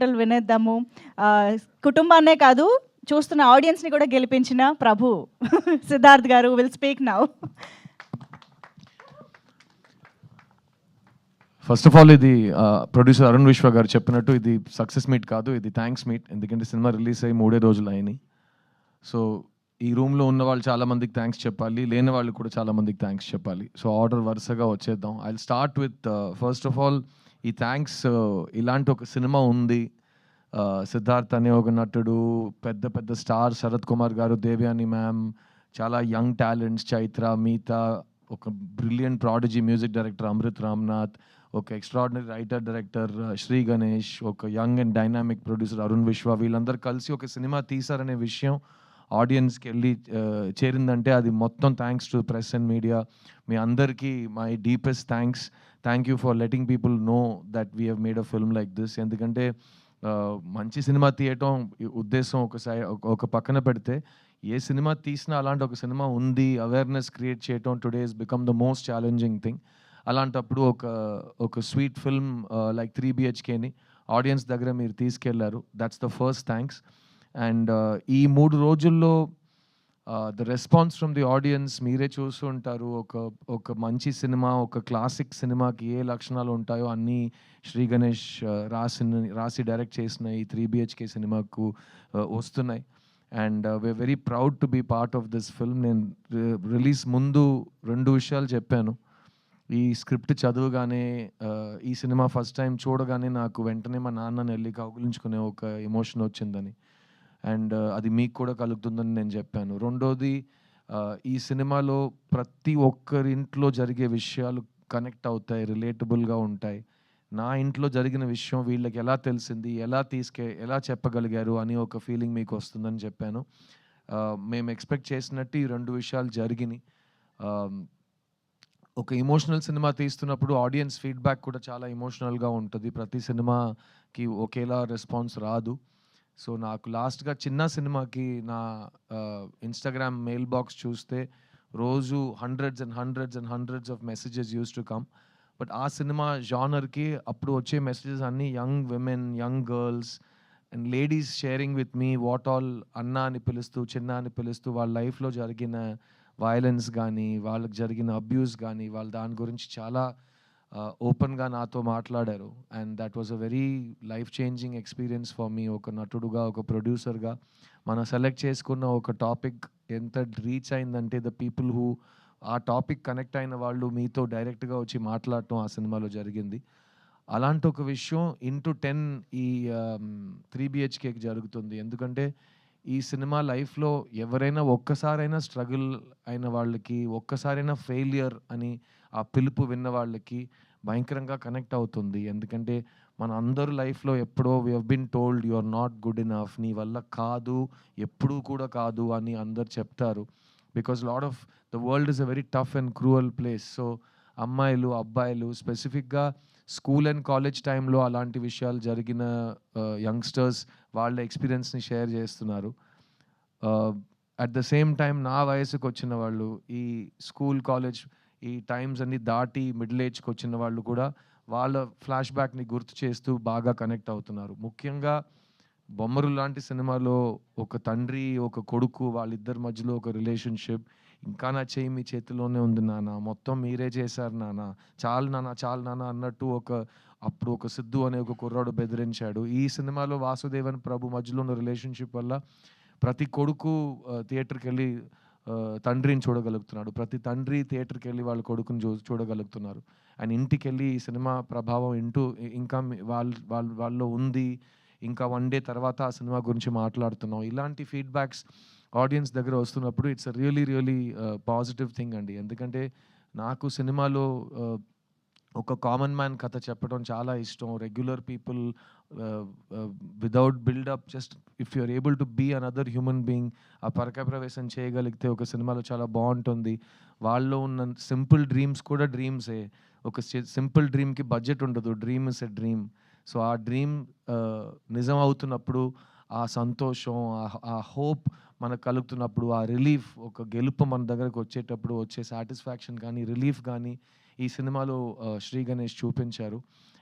మాటలు వినేద్దాము. కుటుంబాన్నే కాదు, చూస్తున్న ఆడియన్స్‌ని కూడా గెలిపించిన ప్రభు సిద్ధార్థ్ గారు will speak now. First of all ఇది ప్రొడ్యూసర్ అరుణ్ విశ్వ గారు చెప్పినట్టు ఇది సక్సెస్ మీట్ కాదు, ఇది థ్యాంక్స్ మీట్. ఎందుకంటే సినిమా రిలీజ్ అయ్యి 3 రోజులు అయినాయి. సో ఈ రూమ్లో ఉన్న వాళ్ళు చాలామందికి థ్యాంక్స్ చెప్పాలి, లేని వాళ్ళు కూడా చాలామందికి థ్యాంక్స్ చెప్పాలి. సో ఆర్డర్ వరుసగా వచ్చేద్దాం. I will start with first of all ఈ థ్యాంక్స్. ఇలాంటి ఒక సినిమా ఉంది, సిద్ధార్థ్ అనే ఒక నటుడు, పెద్ద పెద్ద స్టార్ శరత్ కుమార్ గారు, దేవ్యాని మ్యామ్, చాలా యంగ్ టాలెంట్స్ చైత్ర, మీతా, ఒక brilliant prodigy music director Amrit Ramnath, ఒక extraordinary writer director Sri Ganesh, ఒక young and dynamic producer Arun Vishwa, వీళ్ళందరూ కలిసి ఒక సినిమా తీశారనే విషయం ఆడియన్స్కి వెళ్ళి చేరిందంటే అది మొత్తం thanks to press and media. మీ అందరికీ my deepest thanks. Thank you for letting people know that we have made a film like this. ఎందుకంటే మంచి సినిమా తీయటం ఉద్దేశం ఒక పక్కన పెడితే, ఏ సినిమా తీసినా అలాంటి ఒక సినిమా ఉంది అవేర్నెస్ క్రియేట్ చేయటం today is become the most challenging thing. అలాంటప్పుడు ఒక స్వీట్ ఫిల్మ్ లైక్ 3 BHKని ఆడియన్స్ దగ్గర మీరు తీసుకెళ్లారు. That's the first thanks. And ఈ 3 రోజుల్లో the response from the audience మీరే చూస్తూ ఉంటారు. ఒక మంచి సినిమా, ఒక క్లాసిక్ సినిమాకి ఏ లక్షణాలు ఉంటాయో అన్నీ శ్రీ గణేష్ రాసి డైరెక్ట్ చేసిన ఈ 3 BHK సినిమాకు వస్తున్నాయి. And we're very proud to be part of this film. నేను రిలీజ్ ముందు 2 విషయాలు చెప్పాను. ఈ స్క్రిప్ట్ చదువుగానే, ఈ సినిమా ఫస్ట్ టైం చూడగానే నాకు వెంటనే మా నాన్నని వెళ్ళి కౌగిలించుకునే ఒక ఎమోషన్ వచ్చిందని, అండ్ అది మీకు కూడా కలుగుతుందని నేను చెప్పాను. రెండోది, ఈ సినిమాలో ప్రతి ఒక్కరింట్లో జరిగే విషయాలు కనెక్ట్ అవుతాయి, రిలేటబుల్గా ఉంటాయి. నా ఇంట్లో జరిగిన విషయం వీళ్ళకి ఎలా తెలిసింది, ఎలా చెప్పగలిగారు అని ఒక ఫీలింగ్ మీకు వస్తుందని చెప్పాను. మేము ఎక్స్పెక్ట్ చేసినట్టు ఈ 2 విషయాలు జరిగినాయి. ఒక ఎమోషనల్ సినిమా తీస్తున్నప్పుడు ఆడియన్స్ ఫీడ్బ్యాక్ కూడా చాలా ఎమోషనల్గా ఉంటుంది. ప్రతి సినిమాకి ఒకేలా రెస్పాన్స్ రాదు. సో నాకు లాస్ట్గా చిన్న సినిమాకి నా ఇన్స్టాగ్రామ్ మెయిల్ బాక్స్ చూస్తే రోజు hundreds of messages use to come. But ఆ సినిమా జానర్కి అప్పుడు వచ్చే మెసేజెస్ అన్నీ young women, young girls and ladies sharing with me what all అన్న అని పిలుస్తూ, చిన్న అని పిలుస్తూ వాళ్ళ లైఫ్లో జరిగిన వైలెన్స్ కానీ, వాళ్ళకి జరిగిన అబ్యూస్ కానీ, వాళ్ళు దాని గురించి చాలా ఓపెన్గా నాతో మాట్లాడారు. And that was a very life changing experience for me. ఒక నటుడుగా, ఒక ప్రొడ్యూసర్గా మనం సెలెక్ట్ చేసుకున్న ఒక టాపిక్ ఎంత రీచ్ అయిందంటే, ద పీపుల్ హూ ఆ టాపిక్ కనెక్ట్ అయిన వాళ్ళు మీతో డైరెక్ట్గా వచ్చి మాట్లాడటం ఆ సినిమాలో జరిగింది. అలాంటి ఒక విషయం ఇంటూ 10 ఈ 3 BHKకి జరుగుతుంది. ఎందుకంటే ఈ సినిమా లైఫ్లో ఎవరైనా ఒక్కసారైనా స్ట్రగుల్ అయిన వాళ్ళకి, ఒక్కసారైనా ఫెయిలియర్ అని ఆ పిలుపు విన్న వాళ్ళకి భయంకరంగా కనెక్ట్ అవుతుంది. ఎందుకంటే మన అందరూ లైఫ్లో ఎప్పుడో we have been told you are not good enough, నీ వల్ల కాదు, ఎప్పుడూ కూడా కాదు అని అందరు చెప్తారు. Because lot of the world is a very tough and cruel place. So అమ్మాయిలు, అబ్బాయిలు, స్పెసిఫిక్గా స్కూల్ అండ్ కాలేజ్ టైంలో అలాంటి విషయాలు జరిగిన యంగ్స్టర్స్ వాళ్ళ ఎక్స్పీరియన్స్ని షేర్ చేస్తున్నారు. అట్ ద సేమ్ టైం నా వయసుకు వచ్చిన వాళ్ళు, ఈ స్కూల్ కాలేజ్ ఈ టైమ్స్ అన్ని దాటి మిడిల్ ఏజ్కి వచ్చిన వాళ్ళు కూడా వాళ్ళ ఫ్లాష్ బ్యాక్ని గుర్తు చేస్తూ బాగా కనెక్ట్ అవుతున్నారు. ముఖ్యంగా బొమ్మరు లాంటి సినిమాలో ఒక తండ్రి, ఒక కొడుకు, వాళ్ళిద్దరి మధ్యలో ఒక రిలేషన్షిప్, ఇంకా నా చేయి మీ చేతిలోనే ఉంది నాన్న, మొత్తం మీరే చేశారు నాన్న, చాలు నాన్న అన్నట్టు అప్పుడు ఒక సిద్ధు అనే ఒక కుర్రాడు బెదిరించాడు. ఈ సినిమాలో వాసుదేవన్ ప్రభు మధ్యలో ఉన్న రిలేషన్షిప్ వల్ల ప్రతి కొడుకు థియేటర్కి వెళ్ళి తండ్రిని చూడగలుగుతున్నాడు, ప్రతి తండ్రి థియేటర్కి వెళ్ళి వాళ్ళ కొడుకుని చూడగలుగుతున్నారు. అండ్ ఇంటికి వెళ్ళి ఈ సినిమా ప్రభావం ఇంకా వాళ్ళలో ఉంది, ఇంకా 1 డే తర్వాత ఆ సినిమా గురించి మాట్లాడుతున్నాం. ఇలాంటి ఫీడ్బ్యాక్స్ ఆడియన్స్ దగ్గర వస్తున్నప్పుడు it's a really positive thing అండి. ఎందుకంటే నాకు సినిమాలో ఒక కామన్ మ్యాన్ కథ చెప్పడం చాలా ఇష్టం. Regular people without buildup, just if you are able to be another human being, ఆ పరకాయ ప్రవేశం చేయగలిగితే ఒక సినిమాలో చాలా బాగుంటుంది. వాళ్ళలో ఉన్న సింపుల్ డ్రీమ్స్ కూడా డ్రీమ్సే. ఒక సింపుల్ డ్రీమ్కి బడ్జెట్ ఉండదు, dream is a dream. So ఆ డ్రీమ్ నిజం అవుతున్నప్పుడు ఆ సంతోషం, ఆ హోప్ మనకు కలుగుతున్నప్పుడు, ఆ రిలీఫ్, ఒక గెలుపు మన దగ్గరకు వచ్చేటప్పుడు వచ్చే సాటిస్ఫాక్షన్ కానీ, రిలీఫ్ కానీ ఈ సినిమాలో శ్రీ గణేష్ చూపించారు.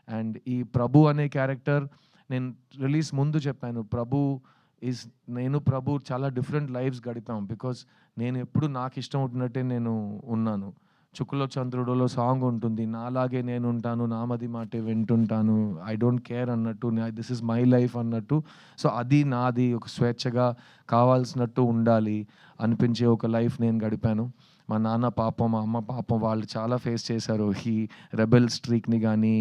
అండ్ ఈ ప్రభు అనే క్యారెక్టర్ నేను రిలీజ్ ముందు చెప్పాను, నేను ప్రభు చాలా డిఫరెంట్ లైఫ్స్ గడిపాం. బికాస్ నేను ఎప్పుడు నాకు ఇష్టం ఉంటున్నట్టే నేను ఉన్నాను. చుక్కలో చంద్రుడులో సాంగ్ ఉంటుంది, నాలాగే నేను ఉంటాను, నామది మాటే వింటుంటాను, ఐ డోంట్ కేర్ అన్నట్టు, దిస్ ఇస్ మై లైఫ్ అన్నట్టు. సో అది నాది, ఒక స్వేచ్ఛగా కావాల్సినట్టు ఉండాలి అనిపించే ఒక లైఫ్ నేను గడిపాను. మా నాన్న పాపం, మా అమ్మ పాపం, వాళ్ళు చాలా ఫేస్ చేశారు ఈ రెబెల్ స్ట్రీక్ని కానీ,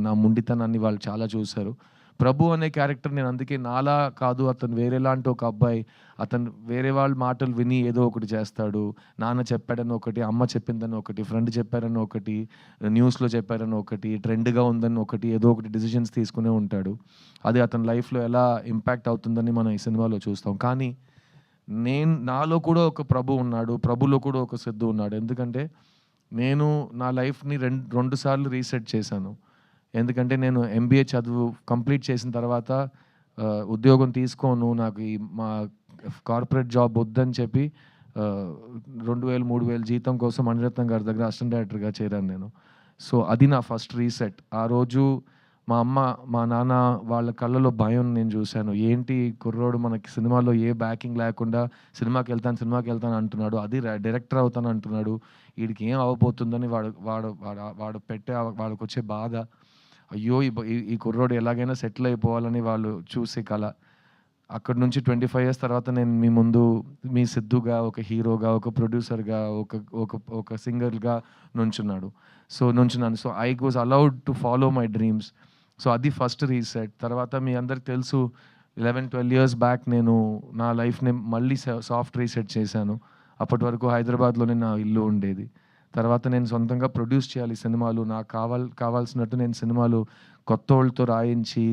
నా ముండితనాన్ని వాళ్ళు చాలా చూశారు. ప్రభు అనే క్యారెక్టర్ నేను అందుకే నాలా కాదు, అతను వేరేలాంటి ఒక అబ్బాయి, అతను వేరే వాళ్ళ మాటలు విని ఏదో ఒకటి చేస్తాడు. నాన్న చెప్పాడని ఒకటి, అమ్మ చెప్పిందని ఒకటి, ఫ్రెండ్ చెప్పారని ఒకటి, న్యూస్లో చెప్పారని ఒకటి, ట్రెండ్గా ఉందని ఒకటి, ఏదో ఒకటి డిసిషన్స్ తీసుకునే ఉంటాడు. అది అతని లైఫ్లో ఎలా ఇంపాక్ట్ అవుతుందని మనం ఈ సినిమాలో చూస్తాం. కానీ నాలో కూడా ఒక ప్రభు ఉన్నాడు, ప్రభులో కూడా ఒక సిద్ధు ఉన్నాడు. ఎందుకంటే నేను నా లైఫ్ని రెండు సార్లు రీసెట్ చేశాను. ఎందుకంటే నేను ఎంబీఏ చదువు కంప్లీట్ చేసిన తర్వాత ఉద్యోగం తీసుకోను, నాకు మా కార్పొరేట్ జాబ్ వద్దని చెప్పి 2,000-3,000 జీతం కోసం మణిరత్నం గారి దగ్గర అసిస్టెంట్ డైరెక్టర్గా చేరాను నేను. సో అది నా ఫస్ట్ రీసెట్. ఆ రోజు మా అమ్మ, మా నాన్న వాళ్ళ కళ్ళలో భయం నేను చూశాను. ఏంటి కుర్రోడు మనకి సినిమాలో ఏ బ్యాకింగ్ లేకుండా సినిమాకి వెళ్తాను అంటున్నాడు, అది డైరెక్టర్ అవుతాను అంటున్నాడు, వీడికి ఏం అవ్వబోతుందని వాళ్ళకి వచ్చే బాధ. అయ్యో ఈ కుర్రోడు ఎలాగైనా సెటిల్ అయిపోవాలని వాళ్ళు చూసే కళ. అక్కడి నుంచి 25 years తర్వాత నేను మీ ముందు మీ సిద్ధుగా, ఒక హీరోగా, ఒక ప్రొడ్యూసర్గా, ఒక సింగర్గా నుంచున్నాను. So I was allowed to follow my dreams. So అది ఫస్ట్ రీసెట్. తర్వాత మీ అందరికి తెలుసు, 11-12 years బ్యాక్ నేను నా లైఫ్ని మళ్ళీ సాఫ్ట్ రీసెట్ చేశాను. అప్పటి వరకు హైదరాబాద్లోనే నా ఇల్లు ఉండేది. తర్వాత నేను సొంతంగా ప్రొడ్యూస్ చేయాలి సినిమాలు, నాకు కావాల్సినట్టు నేను సినిమాలు కొత్త వాళ్ళతో రాయించి,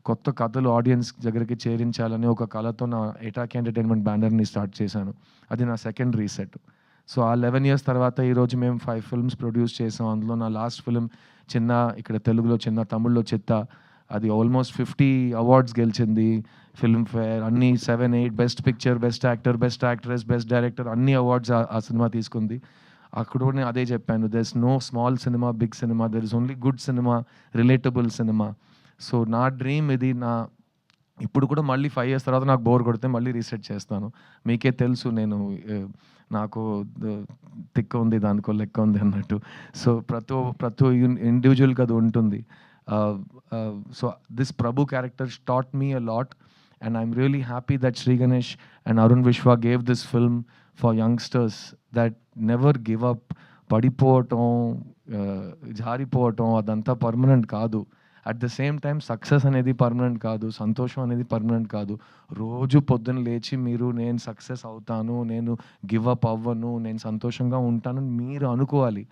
కొత్త కథలు ఆడియన్స్ దగ్గరికి చేరించాలని ఒక కళతో నా ఎటాక్ ఎంటర్టైన్మెంట్ బ్యానర్ని స్టార్ట్ చేశాను. అది నా సెకండ్ రీసెట్. సో ఆ 11 years తర్వాత ఈరోజు మేము 5 films ప్రొడ్యూస్ చేసాం. అందులో నా లాస్ట్ ఫిలిం చిన్న, ఇక్కడ తెలుగులో చిన్న, తమిళ్లో చిత్త, అది ఆల్మోస్ట్ 50 awards గెలిచింది. ఫిల్మ్ఫేర్ అన్ని 7-8 best picture, best actor, best actress, best director అన్ని అవార్డ్స్ ఆ సినిమా తీసుకుంది. అక్కడ కూడా నేను అదే చెప్పాను, there is no small cinema, big cinema, there is only good cinema, relatable cinema. So నా డ్రీమ్ ఇది. ఇప్పుడు కూడా మళ్ళీ 5 years తర్వాత నాకు బోర్ కొడితే మళ్ళీ రీసెట్ చేస్తాను. మీకే తెలుసు, నాకు తిక్క ఉంది, దానికో లెక్క ఉంది అన్నట్టు. సో ప్రతి ఇండివిజువల్కి అది ఉంటుంది. So this Prabhu character taught me a lot, and I'm really happy that Sri Ganesh and Arun Vishwa gave this film for youngsters that never give up. పడిపోవటం, జారిపోవటం అదంతా పర్మనెంట్ కాదు. At the same time success అనేది permanent కాదు, సంతోషం అనేది permanent కాదు. రోజు పొద్దున్న లేచి మీరు నేను సక్సెస్ అవుతాను, నేను గివ్ అప్ అవ్వను, నేను సంతోషంగా ఉంటాను మీరు అనుకోవాలి.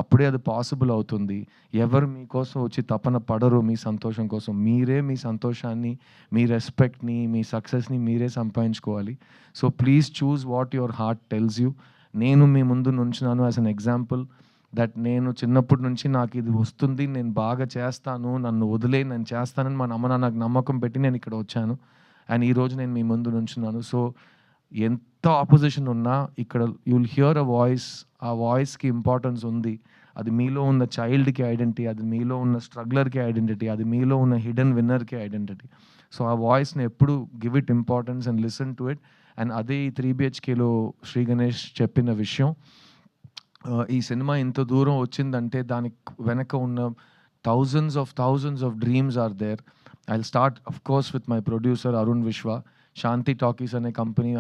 అప్పుడే అది పాసిబుల్ అవుతుంది. ఎవరు మీకోసం వచ్చి తపన పడరు మీ సంతోషం కోసం. మీరే మీ సంతోషాన్ని, మీ రెస్పెక్ట్ని, మీ సక్సెస్ని మీరే సంపాదించుకోవాలి. So please choose what your heart tells you. నేను మీ ముందు నుంచున్నాను యాజ్ అన్ ఎగ్జాంపుల్ దట్ నేను చిన్నప్పటి నుంచి నాకు ఇది వస్తుంది, నేను బాగా చేస్తాను, నన్ను వదిలే నేను చేస్తానని మా అమ్మ నాకు నమ్మకం పెట్టి నేను ఇక్కడ వచ్చాను. అండ్ ఈరోజు నేను మీ ముందు నుంచున్నాను. సో ఎంత ఆపోజిషన్ ఉన్నా ఇక్కడ you will here a voice. ఆ వాయిస్కి ఇంపార్టెన్స్ ఉంది. అది మీలో ఉన్న చైల్డ్కి ఐడెంటిటీ, అది మీలో ఉన్న స్ట్రగ్లర్కి ఐడెంటిటీ, అది మీలో ఉన్న హిడెన్ విన్నర్కి ఐడెంటిటీ. సో ఆ వాయిస్ని ఎప్పుడు give it importance and listen to it. And అదే ఈ 3BHKలో శ్రీ గణేష్ చెప్పిన విషయం. ఈ సినిమా ఇంత దూరం వచ్చిందంటే దానికి వెనక ఉన్న thousands of dreams are there. I'll start of course with my producer Arun Vishwa. Shanti talkies అనే కంపెనీ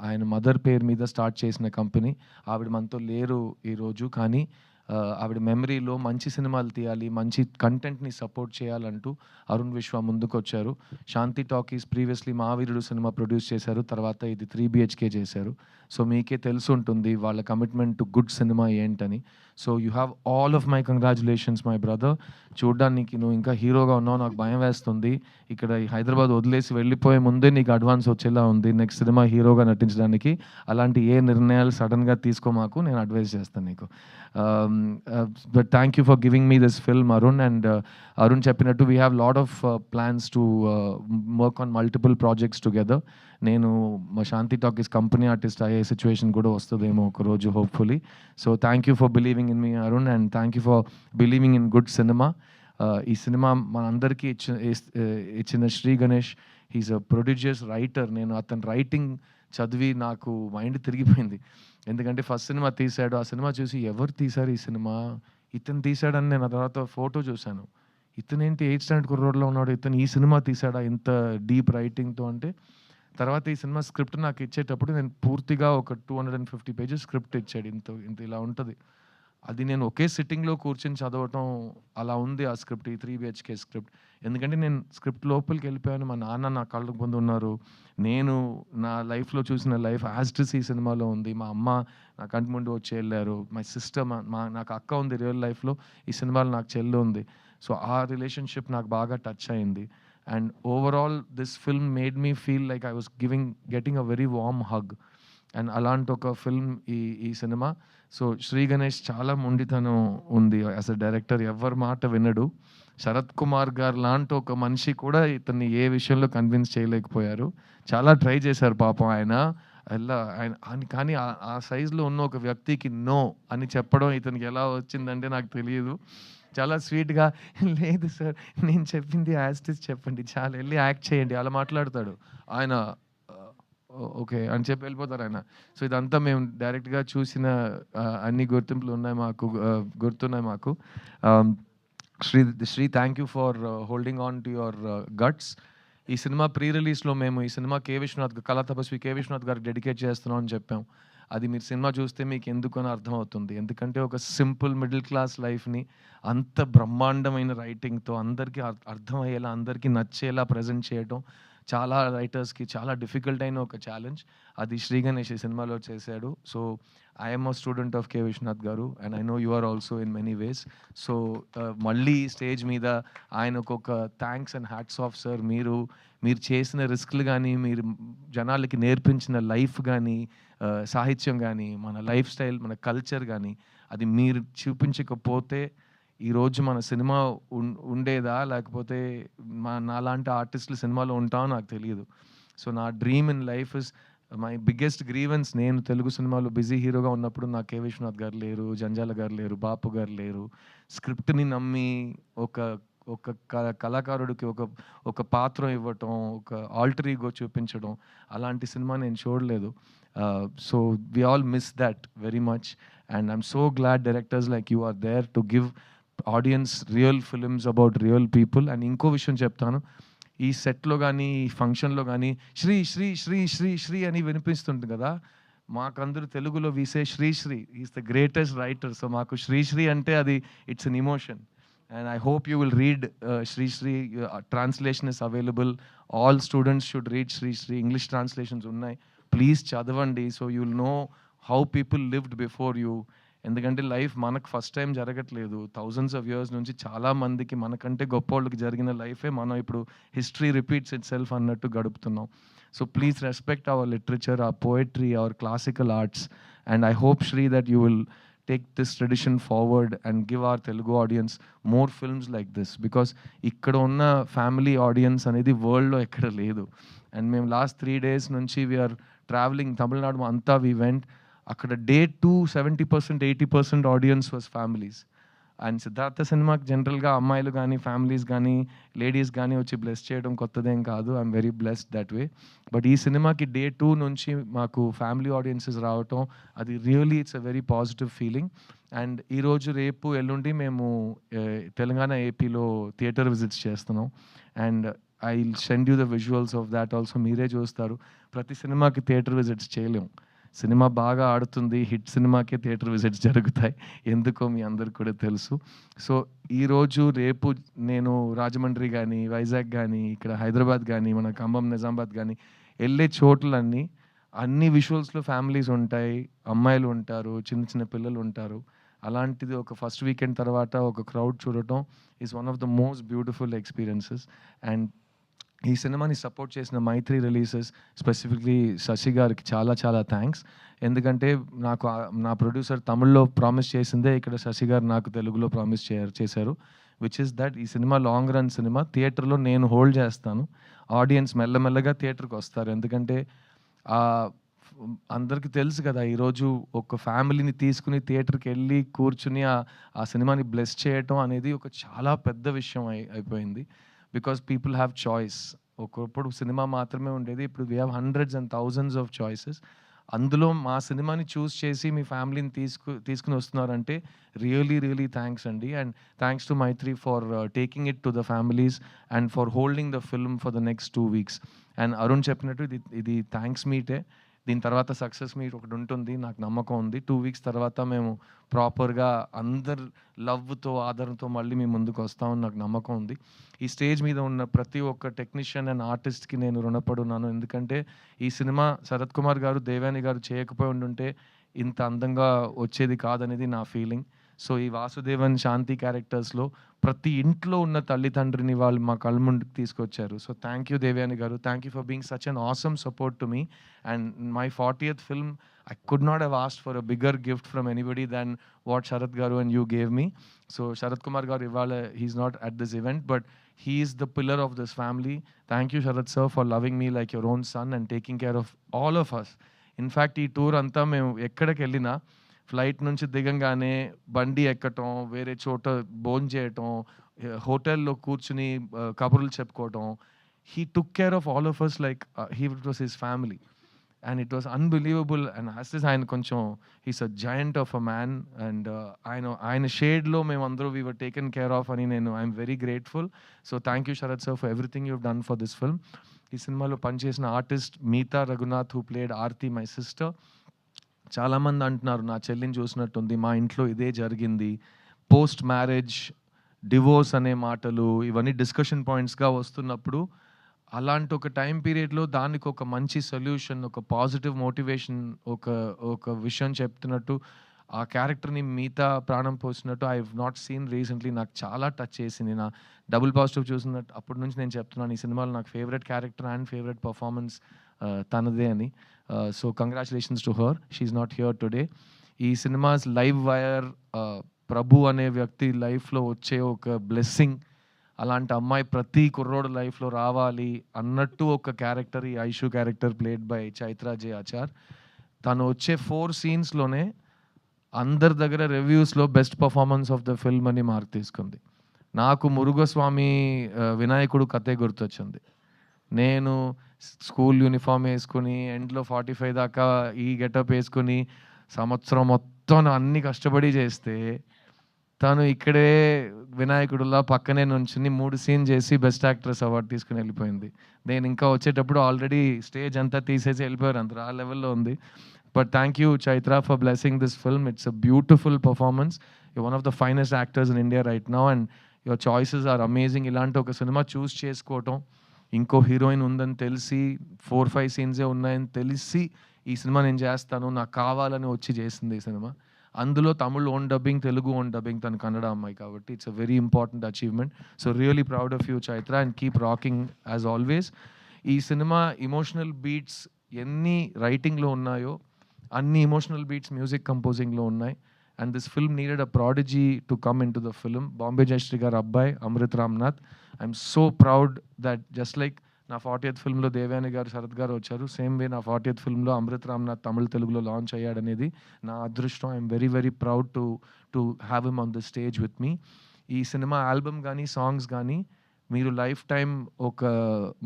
ఆయన మదర్ పేరు మీద స్టార్ట్ చేసిన కంపెనీ. ఆవిడ మనతో లేరు ఈరోజు, కానీ ఆవిడ మెమరీలో మంచి సినిమాలు తీయాలి, మంచి కంటెంట్ని సపోర్ట్ చేయాలంటూ అరుణ్ విశ్వ ముందుకు వచ్చారు. శాంతి టాకీస్ ప్రీవియస్లీ మావీరుడు సినిమా ప్రొడ్యూస్ చేశారు, తర్వాత ఇది 3BHK చేశారు. సో మీకే తెలిసి ఉంటుంది వాళ్ళ కమిట్మెంట్ టు గుడ్ సినిమా ఏంటని. So you have all of my congratulations my brother. చూడ్డానికి నువ్వు ఇంకా హీరోగా ఉన్నావు, నాకు భయం వేస్తుంది. ఇక్కడ హైదరాబాద్ వదిలేసి వెళ్ళిపోయే ముందే నీకు అడ్వాన్స్ వచ్చేలా ఉంది నెక్స్ట్ సినిమా హీరోగా నటించడానికి. అలాంటి ఏ నిర్ణయాలు సడన్గా తీసుకోమాకు, నేను అడ్వైస్ చేస్తాను నీకు. But thank you for giving me this film Arun. And Arun చెప్పినట్టు we have lot of plans to work on multiple projects together. నేను మా శాంతి టాకీస్ కంపెనీ ఆర్టిస్ట్ అయ్యే సిచ్యువేషన్ కూడా వస్తుందేమో ఒకరోజు hopefully. So thank you for believing in me Arun, and thank you for believing in good cinema. ఈ cinema మనందరికీ ఇచ్చిన Sri Ganesh, he's a prodigious writer. నేను అతని రైటింగ్ చదివి నాకు మైండ్ తిరిగిపోయింది. ఎందుకంటే ఫస్ట్ సినిమా తీశాడు, ఆ సినిమా చూసి ఎవరు తీశారు ఈ సినిమా, ఇతను తీశాడని నేను ఆ తర్వాత ఫోటో చూశాను. ఇతనేంటి 8th స్టాండర్డ్ కుర్రోడ్లో ఉన్నాడు, ఇతను ఈ సినిమా తీశాడా ఇంత డీప్ రైటింగ్తో అంటే. తర్వాత ఈ సినిమా స్క్రిప్ట్ నాకు ఇచ్చేటప్పుడు నేను పూర్తిగా ఒక 250 పేజెస్ స్క్రిప్ట్ ఇచ్చాడు. ఇంత ఇంత ఇలా ఉంటుంది. అది నేను ఒకే సిట్టింగ్లో కూర్చొని చదవటం అలా ఉంది ఆ స్క్రిప్ట్, ఈ 3 BHK స్క్రిప్ట్. ఎందుకంటే నేను స్క్రిప్ట్ లోపలికి వెళ్ళిపోయాను. మా నాన్న నా కళ్ళకు ముందు ఉన్నారు. నేను నా లైఫ్లో చూసిన లైఫ్ యాజ్ ఇట్ ఈస్ ఈ సినిమాలో ఉంది. మా అమ్మ నా కంటి ముందు వచ్చి వెళ్ళారు. మై సిస్టర్, నాకు అక్క ఉంది రియల్ లైఫ్లో, ఈ సినిమాలో నాకు చెల్లి ఉంది. సో ఆ రిలేషన్షిప్ నాకు బాగా టచ్ అయింది. And overall this film made me feel like I was getting a very warm hug. And అలాంటి ఒక ఫిల్మ్ ఈ సినిమా. సో శ్రీ గణేష్ చాలా మొండితనం ఉంది యాజ్ అ డైరెక్టర్. ఎవరి మాట వినడు. శరత్ కుమార్ గారు లాంటి ఒక మనిషి కూడా ఇతన్ని ఏ విషయంలో కన్విన్స్ చేయలేకపోయారు. చాలా ట్రై చేశారు పాపం ఆయన. కానీ ఆ సైజులో ఉన్న ఒక వ్యక్తికి నో అని చెప్పడం ఇతనికి ఎలా వచ్చిందంటే నాకు తెలియదు. చాలా స్వీట్గా, లేదు సార్ నేను చెప్పింది యాజ్ ఇట్ ఈస్ చెప్పండి, చాలా వెళ్ళి యాక్ట్ చేయండి, అలా మాట్లాడతాడు ఆయన. ఓకే అని చెప్పి వెళ్ళిపోతారు ఆయన. సో ఇదంతా మేము డైరెక్ట్గా చూసిన అన్ని గుర్తింపులు ఉన్నాయి మాకు, గుర్తున్నాయి మాకు. Sri thank you for holding on to your guts. ఈ సినిమా ప్రీ రిలీజ్లో మేము ఈ సినిమా కళా తపస్వి కే విశ్వనాథ్ గారికి డెడికేట్ చేస్తున్నాం అని చెప్పాం. అది మీరు సినిమా చూస్తే మీకు ఎందుకని అర్థమవుతుంది. ఎందుకంటే ఒక సింపుల్ మిడిల్ క్లాస్ లైఫ్ని అంత బ్రహ్మాండమైన రైటింగ్తో అందరికీ అర్థమయ్యేలా, అందరికీ నచ్చేలా ప్రజెంట్ చేయడం చాలా రైటర్స్కి చాలా డిఫికల్ట్ అయిన ఒక ఛాలెంజ్. అది శ్రీ గణేష్ ఈ సినిమాలో చేశాడు. So I'm a student of K Viswanath గారు and I know you are also in many ways. So మళ్ళీ స్టేజ్ మీద ఆయనకు ఒక thanks and hats off sir. మీరు చేసిన రిస్క్లు కానీ, మీరు జనాలకి నేర్పించిన లైఫ్ కానీ, సాహిత్యం కానీ, మన లైఫ్ స్టైల్, మన కల్చర్ కానీ, అది మీరు చూపించకపోతే ఈరోజు మన సినిమా ఉండేదా, లేకపోతే నాలాంటి ఆర్టిస్టులు సినిమాలో ఉంటామో నాకు తెలియదు. సో నా dream in life is my biggest grievance. నేను తెలుగు సినిమాలో బిజీ హీరోగా ఉన్నప్పుడు నాకు కే విశ్వనాథ్ గారు లేరు, జంజాల గారు లేరు, బాపు గారు లేరు. స్క్రిప్ట్ని నమ్మి ఒక కళాకారుడికి ఒక పాత్ర ఇవ్వటం, ఒక ఆల్టర్ ఈగో చూపించడం, అలాంటి సినిమా నేను చూడలేదు. So we all miss that very much and I'm so glad directors like you are there to give audience real films about real people. And ఇంకో విషయం చెప్తాను, ఈ సెట్లో కానీ, ఈ ఫంక్షన్లో కానీ శ్రీ శ్రీ శ్రీ శ్రీ శ్రీ అని వినిపిస్తుంది కదా. మాకందరూ తెలుగులో we say Sri is the greatest writer. So మాకు శ్రీ అంటే అది it's an emotion. And I hope you will read Sri. Translation is available. All students should read Sri. English translations unnai. Please chadavandi so you will know how people lived before you. ఎందుకంటే life మనకు first time జరగట్లేదు. Thousands of years నుంచి చాలా మందికి మనకంటే గొప్పోళ్ళకి జరిగిన లైఫే మనం ఇప్పుడు హిస్టరీ రిపీట్స్ ఇట్ సెల్ఫ్ అన్నట్టు గడుపుతున్నాం. So please respect our literature, our poetry, our classical arts. And I hope Sri that you will take this tradition forward and give our Telugu audience more films like this, because ikkada unna family audience anedi world lo ekkada ledu. And mem last 3 days nunchi we are traveling Tamil Nadu anta, we went akkada day 2 70% 80% audience was families. And Siddhartha సినిమాకి జనరల్గా అమ్మాయిలు కానీ, families కానీ, ladies కానీ వచ్చి bless చేయడం కొత్తదేం కాదు. I'm very blessed that way. But ఈ సినిమాకి డే 2 నుంచి మాకు ఫ్యామిలీ ఆడియన్సెస్ రావటం, అది really it's a very positive feeling. And ఈరోజు, రేపు, ఎల్లుండి మేము తెలంగాణ, ఏపీలో థియేటర్ విజిట్స్ చేస్తున్నాం. And I will send you the visuals of that also. మీరే చూస్తారు. ప్రతి సినిమాకి థియేటర్ విజిట్స్ చేయలేము. సినిమా బాగా ఆడుతుంది, హిట్ సినిమాకే థియేటర్ విజిట్స్ జరుగుతాయి. ఎందుకో మీ అందరికి కూడా తెలుసు. సో ఈరోజు, రేపు నేను రాజమండ్రి కానీ, వైజాగ్ కానీ, ఇక్కడ హైదరాబాద్ కానీ, మన ఖమ్మం, నిజామాబాద్ కానీ వెళ్ళే చోట్లన్నీ అన్ని విజువల్స్లో ఫ్యామిలీస్ ఉంటాయి, అమ్మాయిలు ఉంటారు, చిన్న చిన్న పిల్లలు ఉంటారు. అలాంటిది ఒక ఫస్ట్ వీకెండ్ తర్వాత ఒక క్రౌడ్ చూడటం is one of the most beautiful experiences. And ఈ సినిమాని సపోర్ట్ చేసిన మైత్రి రిలీజెస్, స్పెసిఫిక్లీ శశి గారికి చాలా చాలా థ్యాంక్స్. ఎందుకంటే నాకు నా ప్రొడ్యూసర్ తమిళ్లో ప్రామిస్ చేసిందే ఇక్కడ శశి గారు నాకు తెలుగులో ప్రామిస్ చేశారు. విచ్ ఇస్ దట్ ఈ సినిమా లాంగ్ రన్ సినిమా. థియేటర్లో నేను హోల్డ్ చేస్తాను, ఆడియన్స్ మెల్లమెల్లగా థియేటర్కి వస్తారు. ఎందుకంటే అందరికీ తెలుసు కదా! ఈరోజు ఒక ఫ్యామిలీని తీసుకొని థియేటర్‌కెళ్ళి కూర్చుని ఆ సినిమాని బ్లెస్ చేయటం అనేది ఒక చాలా పెద్ద విషయం అయిపోయింది. Because people have choice. ఒకప్పుడు సినిమా మాత్రమే ఉండేది. ఇప్పుడు we have hundreds and thousands of choices. అందులో మా సినిమాని చూస్ చేసి మీ ఫ్యామిలీని తీసుకొని వస్తున్నారంటే రియల్లీ థాంక్స్ అండి. And thanks to Mythri for taking it to the families and for holding the film for the next 2 weeks. And Arun చెప్పినట్టు ఇది థాంక్స్ మీటే. దీని తర్వాత సక్సెస్ మీట్ ఒకటి ఉంటుంది. నాకు నమ్మకం ఉంది. 2 వీక్స్ తర్వాత మేము ప్రాపర్‌గా అందరి లవ్‌తో, ఆదరణతో మళ్ళీ మీ ముందుకు వస్తామని నాకు నమ్మకం ఉంది. ఈ స్టేజ్ మీద ఉన్న ప్రతి ఒక్క టెక్నీషియన్ అండ్ ఆర్టిస్ట్‌కి నేను రుణపడి ఉన్నాను. ఎందుకంటే ఈ సినిమా శరత్ కుమార్ గారు, దేవయాని గారు చేయకపోయి ఉండుంటే ఇంత అందంగా వచ్చేది కాదనేది నా ఫీలింగ్. సో ఈ వాసుదేవన్, శాంతి క్యారెక్టర్స్‌లో ప్రతి ఇంట్లో ఉన్న తల్లిదండ్రిని వాళ్ళు మా కళ్ళ ముందుకు తీసుకొచ్చారు. సో థ్యాంక్ యూ దేవయాని గారు. Thank you for being such an awesome support to me. And my 40th film I could not have asked for a bigger gift from anybody than what Sharath Garu and you gave me. So Sharath Kumar Garu Ivala, he's not at this event, but he is the pillar of this family. Thank you Sharath sir for loving me like your own son and taking care of all of us. In fact, ఈ tour అంతా మేము ఎక్కడికి వెళ్ళినా flight నుంచి దిగంగానే బండి ఎక్కటం, వేరే చోట భోంచేయటం, హోటల్‌లో కూర్చుని కబుర్లు చెప్పుకోవటం. He took care of all of us like it was his family. And it was unbelievable. And as this ఆయన కొంచెం he's a giant of a man and ఆయన షేడ్‌లో మేమందరూ we were taken care of అని I'm very grateful. So thank you Sharath sir for everything you've done for this film. ఈ సినిమాలో పనిచేసిన artist Meetha Raghunath who played Aarti my sister. చాలామంది అంటున్నారు నా చెల్లిని చూసినట్టుంది, మా ఇంట్లో ఇదే జరిగింది. పోస్ట్ మ్యారేజ్, డివోర్స్ అనే మాటలు ఇవన్నీ డిస్కషన్ పాయింట్స్‌గా వస్తున్నప్పుడు అలాంటి ఒక టైం పీరియడ్‌లో దానికి ఒక మంచి సొల్యూషన్, ఒక పాజిటివ్ మోటివేషన్, ఒక విషయం చెప్తున్నట్టు ఆ క్యారెక్టర్‌ని మిగతా ప్రాణం పోసినట్టు I have not seen recently. నాకు చాలా టచ్ చేసింది. నా డబుల్ పాజిటివ్ చూసినట్టు అప్పటి నుంచి నేను చెప్తున్నాను ఈ సినిమాలో నాకు favourite character and favourite performance తనదే అని. So congratulations to her. She is not here today. ఈ సినిమాస్ లైవ్ వైర్ ప్రభు అనే వ్యక్తి లైఫ్‌లో వచ్చే ఒక బ్లెస్సింగ్. అలాంటి అమ్మాయి ప్రతి కుర్రోడు లైఫ్‌లో రావాలి అన్నట్టు ఒక క్యారెక్టర్ ఈ Aishu character played by Chaitra J Achar. తను వచ్చే 4 సీన్స్‌లోనే అందరి దగ్గర రివ్యూస్‌లో best performance of the film అని మార్క్ తీసుకుంది. నాకు మురుగస్వామి వినాయకుడు కథే గుర్తొచ్చింది. నేను స్కూల్ యూనిఫామ్ వేసుకొని ఎండ్‌లో 45 దాకా ఈ గెటప్ వేసుకొని సంవత్సరం మొత్తం అన్ని కష్టపడి చేస్తే తను ఇక్కడే వినాయకుడులా పక్కనే నుంచుని 3 సీన్ చేసి బెస్ట్ యాక్ట్రెస్ అవార్డు తీసుకుని వెళ్ళిపోయింది. నేను ఇంకా వచ్చేటప్పుడు ఆల్రెడీ స్టేజ్ అంతా తీసేసి వెళ్ళిపోయారు అందరూ. ఆ లెవెల్‌లో ఉంది. But thank you Chaitra for blessing this film. It's a beautiful performance. You one of the finest actors in India right now and your choices are amazing. ఇలాంటి ఒక సినిమా చూస్ చేసుకోవటం, ఇంకో హీరోయిన్ ఉందని తెలిసి 4-5 సీన్సే ఉన్నాయని తెలిసి ఈ సినిమా నేను చేస్తాను, నాకు కావాలని వచ్చి చేసింది ఈ సినిమా. అందులో Tamil own dubbing, Telugu own dubbing, తను కన్నడ అమ్మాయి కాబట్టి it's a very important achievement. So really proud of you Chaitra and keep rocking as always. ఈ సినిమా ఇమోషనల్ బీట్స్ ఎన్ని రైటింగ్లో ఉన్నాయో అన్ని ఇమోషనల్ బీట్స్ మ్యూజిక్ కంపోజింగ్లో ఉన్నాయి. And this film needed a prodigy to come in to the film. Bombay Jayashri garu అబ్బాయి Amrit Ramnath. I'm so proud that just like నా 40th ఫిల్మ్లో Devayani గారు, శరత్ గారు వచ్చారు, సేమ్ వే నా 40th ఫిల్మ్లో అమృత్ రామ్నాథ్ తమిళ్ తెలుగులో లాంచ్ అయ్యాడనేది నా అదృష్టం. I'm very proud to have him on the stage with me. ఈ సినిమా ఆల్బమ్ కానీ సాంగ్స్ కానీ మీరు లైఫ్ టైం ఒక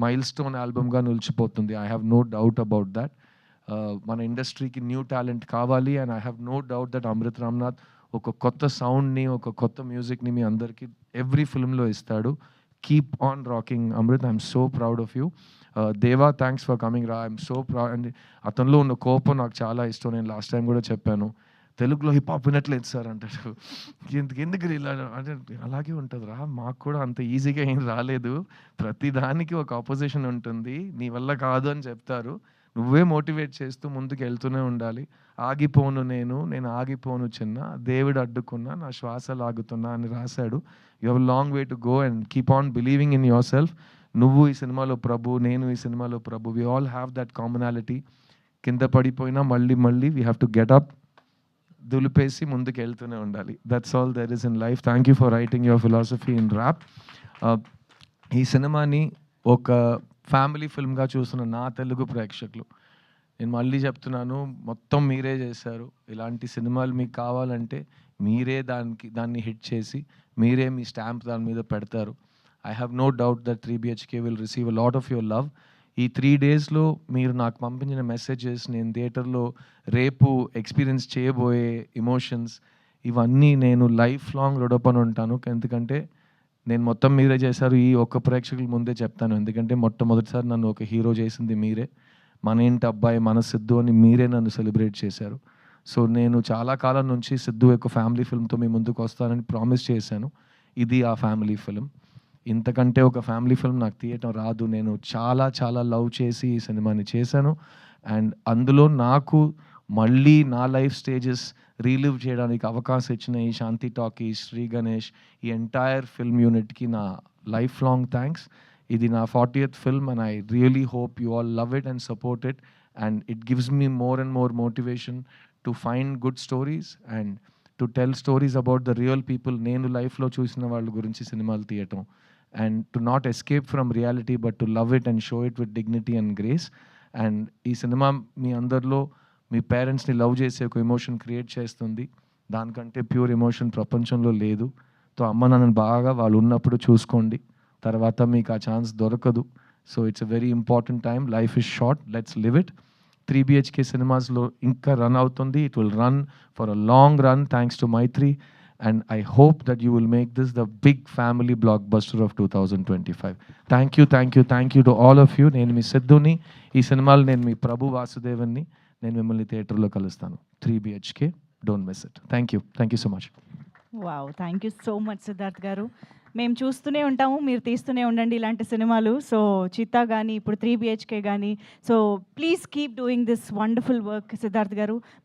మైల్ స్టోన్ ఆల్బమ్గా నిలిచిపోతుంది. I have no doubt about that. మన ఇండస్ట్రీకి న్యూ టాలెంట్ కావాలి and I have no doubt that Amrit Ramnath ఒక కొత్త సౌండ్ని, ఒక కొత్త మ్యూజిక్ని మీ అందరికీ ఎవ్రీ ఫిల్మ్లో ఇస్తాడు. Keep on rocking, Amrit. I'm so proud of you. Deva, thanks for coming ra. I'm so proud. And అతనిలో ఉన్న కోపం నాకు చాలా ఇష్టం. నేను లాస్ట్ టైం కూడా చెప్పాను, తెలుగులో హిప్ హాప్ వినట్లేదు సార్ అంటాడు. ఎందుకు ఇలా అంటే అలాగే ఉంటుంది రా, మాకు కూడా అంత ఈజీగా ఏం రాలేదు, ప్రతి దానికి ఒక ఆపోజిషన్ ఉంటుంది, నీ వల్ల కాదు అని చెప్తారు, నువ్వే మోటివేట్ చేస్తూ ముందుకు వెళ్తూనే ఉండాలి. ఆగిపోను నేను ఆగిపోను చిన్న, దేవుడు అడ్డుకున్నా నా శ్వాస లాగుతున్నా అని రాశాడు. You have long way to go and keep on believing in yourself. నువ్వు ఈ సినిమాలో ప్రభు, నేను ఈ సినిమాలో Prabhu. We all have that commonality. కింద పడిపోయినా మళ్ళీ we have to get up, దులిపేసి ముందుకు వెళ్తూనే ఉండాలి. That's all there is in life. Thank you for writing your philosophy in rap. ఈ సినిమాని ఒక ఫ్యామిలీ ఫిల్మ్గా చూస్తున్న నా తెలుగు ప్రేక్షకులు, నేను మళ్ళీ చెప్తున్నాను, మొత్తం మీరే చేశారు. ఇలాంటి సినిమాలు మీకు కావాలంటే మీరే దాన్ని హిట్ చేసి మీరే మీ స్టాంప్ దాని మీద పెడతారు. I have no doubt that 3BHK will receive a lot of your love. ఈ 3 డేస్లో మీరు నాకు పంపించిన మెసేజెస్, నేను థియేటర్లో రేపు ఎక్స్పీరియన్స్ చేయబోయే ఎమోషన్స్, ఇవన్నీ నేను లైఫ్ లాంగ్ రుణపడి ఉంటాను. ఎందుకంటే నేను మొత్తం మీరే చేశారు. ఈ ఒక్క ప్రేక్షకుల ముందే చెప్తాను, ఎందుకంటే మొట్టమొదటిసారి నన్ను ఒక హీరో చేసింది మీరే. మన ఇంటి అబ్బాయి, మన సిద్ధు అని మీరే నన్ను సెలబ్రేట్ చేశారు. సో నేను చాలా కాలం నుంచి సిద్ధు యొక్క ఫ్యామిలీ ఫిల్మ్తో మీ ముందుకు వస్తానని ప్రామిస్ చేశాను. ఇది ఆ ఫ్యామిలీ ఫిల్మ్. ఇంతకంటే ఒక ఫ్యామిలీ ఫిల్మ్ నాకు తీయటం రాదు. నేను చాలా చాలా లవ్ చేసి ఈ సినిమాని చేశాను. అండ్ అందులో నాకు మళ్ళీ నా లైఫ్ స్టేజెస్ రీలివ్ చేయడానికి అవకాశం ఇచ్చిన ఈ శాంతి టాకీస్, శ్రీ గణేష్, ఈ ఎంటైర్ ఫిల్మ్ యూనిట్కి నా లైఫ్ లాంగ్ థ్యాంక్స్. ఇది నా 40th film and I really hope you all love it and support it. And it gives me more and more motivation to find good stories and to tell stories about the real people. నేను లైఫ్లో చూసిన వాళ్ళ గురించి సినిమాలు తీయటం and to not escape from reality but to love it and show it with dignity and grace. And ఈ cinema మీ అందరిలో మీ పేరెంట్స్ని లవ్ చేసే ఒక ఎమోషన్ క్రియేట్ చేస్తుంది. దానికంటే ప్యూర్ ఎమోషన్ ప్రపంచంలో లేదు. సో అమ్మ నాన్నని బాగా వాళ్ళు ఉన్నప్పుడు చూసుకోండి, తర్వాత మీకు ఆ ఛాన్స్ దొరకదు. So it's a very important time. Life is short, let's live it. 3BHK సినిమాస్లో ఇంకా రన్ అవుతుంది. It will run for a long run thanks to Mythri. And I hope that you will make this the big family blockbuster of 2025. Thank you to all of you. నేను మీ సిద్ధుని, ఈ సినిమాలో నేను మీ ప్రభు వాసుదేవన్ని. నేను మిమ్మల్ని థియేటర్లో కలుస్తాను. 3BHK, don't miss it. Thank you so much. Wow, thank you so much Siddharth గారు. మేము చూస్తూనే ఉంటాము, మీరు తీస్తూనే ఉండండి ఇలాంటి సినిమాలు. సో చిత్తా కానీ ఇప్పుడు 3BHK కానీ, so please keep doing this wonderful work Siddharth గారు.